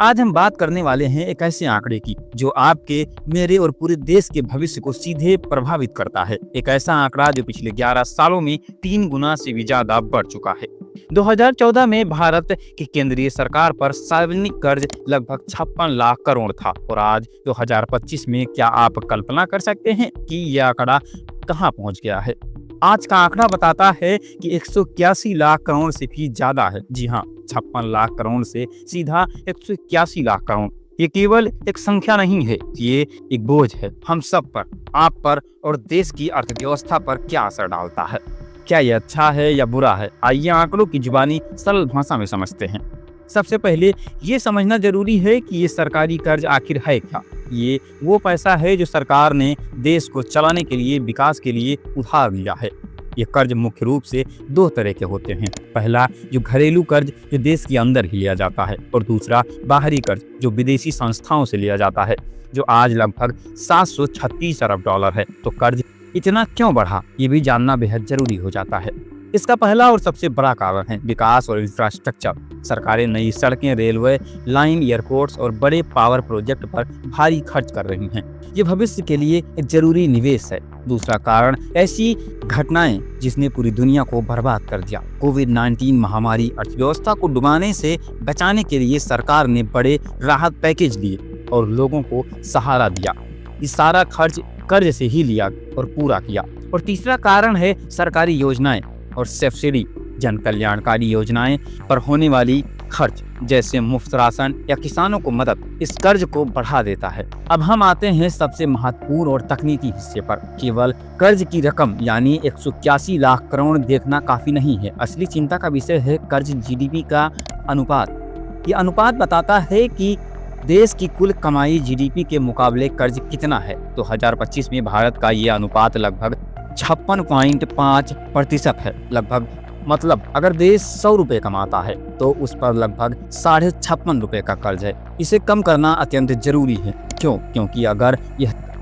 आज हम बात करने वाले हैं एक ऐसे आंकड़े की जो आपके, मेरे और पूरे देश के भविष्य को सीधे प्रभावित करता है। एक ऐसा आंकड़ा जो पिछले 11 सालों में 3 गुना से भी ज्यादा बढ़ चुका है। 2014 में भारत की केंद्रीय सरकार पर सार्वजनिक कर्ज लगभग 56 लाख करोड़ था और आज 2025 में क्या आप कल्पना कर सकते हैं कि यह आंकड़ा कहां पहुंच गया है? आज का आंकड़ा बताता है कि 181 लाख करोड़ से भी ज्यादा है। जी हाँ, 56 लाख करोड़ से सीधा 181 लाख करोड़। ये केवल एक संख्या नहीं है, ये एक बोझ है हम सब पर, आप पर और देश की अर्थव्यवस्था पर क्या असर डालता है। क्या ये अच्छा है या बुरा है? आइए आंकड़ों की जुबानी सरल भाषा में समझते हैं। सबसे पहले ये समझना जरूरी है कि ये सरकारी कर्ज आखिर है क्या। ये वो पैसा है जो सरकार ने देश को चलाने के लिए, विकास के लिए उधार लिया है। ये कर्ज मुख्य रूप से 2 तरह के होते हैं। पहला जो घरेलू कर्ज जो देश के अंदर ही लिया जाता है और दूसरा बाहरी कर्ज जो विदेशी संस्थाओं से लिया जाता है, जो आज लगभग 736 अरब डॉलर है। तो कर्ज इतना क्यों बढ़ा, ये भी जानना बेहद जरूरी हो जाता है। इसका पहला और सबसे बड़ा कारण है विकास और इंफ्रास्ट्रक्चर। सरकारें नई सड़कें, रेलवे लाइन, एयरपोर्ट्स और बड़े पावर प्रोजेक्ट पर भारी खर्च कर रही हैं। ये भविष्य के लिए एक जरूरी निवेश है। दूसरा कारण ऐसी घटनाएं जिसने पूरी दुनिया को बर्बाद कर दिया। कोविड-19 महामारी अर्थव्यवस्था को डुबाने से बचाने के लिए सरकार ने बड़े राहत पैकेज दिए और लोगों को सहारा दिया। ये सारा खर्च कर्ज से ही लिया और पूरा किया। और तीसरा कारण है सरकारी योजनाएं और सब्सिडी, जन कल्याणकारी योजनाएं पर होने वाली खर्च जैसे मुफ्त राशन या किसानों को मदद इस कर्ज को बढ़ा देता है। अब हम आते हैं सबसे महत्वपूर्ण और तकनीकी हिस्से पर। केवल कर्ज की रकम यानी 181 लाख करोड़ देखना काफी नहीं है। असली चिंता का विषय है कर्ज जीडीपी का अनुपात। ये अनुपात बताता है कि देश की कुल कमाई जीडीपी के मुकाबले कर्ज कितना है। 2025 में भारत का ये अनुपात लगभग 56.5% है। लगभग मतलब अगर देश 100 रुपए कमाता है तो उस पर लगभग 56.5 रुपए का कर्ज है। इसे कम करना अत्यंत जरूरी है। क्योंकि अगर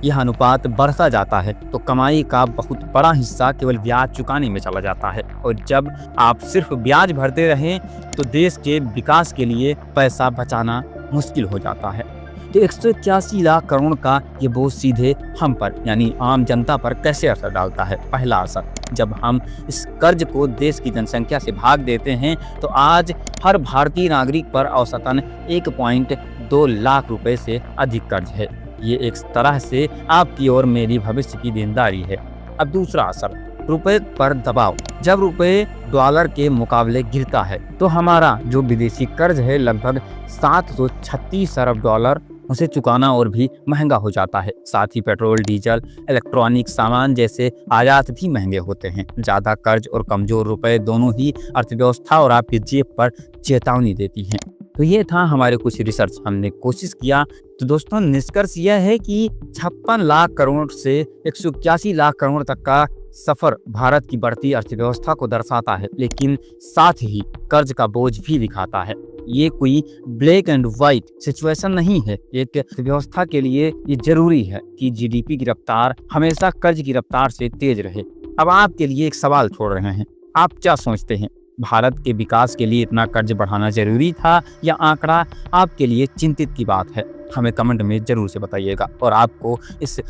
यह अनुपात बढ़ता जाता है तो कमाई का बहुत बड़ा हिस्सा केवल ब्याज चुकाने में चला जाता है और जब आप सिर्फ ब्याज भरते रहें तो देश के विकास के लिए पैसा बचाना मुश्किल हो जाता है। तो 181 लाख करोड़ का ये बोझ सीधे हम पर यानी आम जनता पर कैसे असर डालता है? पहला असर, जब हम इस कर्ज को देश की जनसंख्या से भाग देते हैं तो आज हर भारतीय नागरिक पर औसतन 1.2 लाख रुपए से अधिक कर्ज है। ये एक तरह से आपकी और मेरी भविष्य की देनदारी है। अब दूसरा असर, रुपए पर दबाव। जब रुपए डॉलर के मुकाबले गिरता है तो हमारा जो विदेशी कर्ज है लगभग 736 अरब डॉलर, उसे चुकाना और भी महंगा हो जाता है। साथ ही पेट्रोल, डीजल, इलेक्ट्रॉनिक सामान जैसे आयात भी महंगे होते हैं। ज्यादा कर्ज और कमजोर रुपए दोनों ही अर्थव्यवस्था और आपकी जेब पर चेतावनी देती हैं। तो ये था हमारे कुछ रिसर्च, हमने कोशिश किया। तो दोस्तों निष्कर्ष यह है कि 56 लाख करोड़ से 181 लाख करोड़ तक का सफर भारत की बढ़ती अर्थव्यवस्था को दर्शाता है, लेकिन साथ ही कर्ज का बोझ भी दिखाता है। ये कोई ब्लैक एंड व्हाइट सिचुएशन नहीं है। एक व्यवस्था के लिए ये जरूरी है कि जीडीपी की रफ्तार हमेशा कर्ज की रफ्तार से तेज रहे। अब आपके लिए एक सवाल छोड़ रहे हैं, आप क्या सोचते हैं? भारत के विकास के लिए इतना कर्ज बढ़ाना जरूरी था या आंकड़ा आपके लिए चिंतित की बात है? हमें कमेंट में जरूर से बताइएगा और आपको इस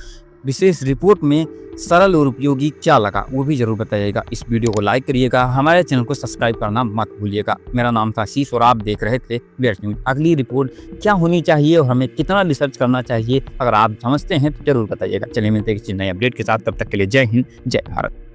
विशेष रिपोर्ट में सरल और उपयोगी क्या लगा वो भी जरूर बताइएगा। इस वीडियो को लाइक करिएगा, हमारे चैनल को सब्सक्राइब करना मत भूलिएगा। मेरा नाम था आशीष और आप देख रहे थे वेट्स न्यूज। अगली रिपोर्ट क्या होनी चाहिए और हमें कितना रिसर्च करना चाहिए, अगर आप समझते हैं तो जरूर बताइएगा। चलिए मिलते हैं किसी नए अपडेट के साथ, तब तक के लिए जय हिंद, जय भारत।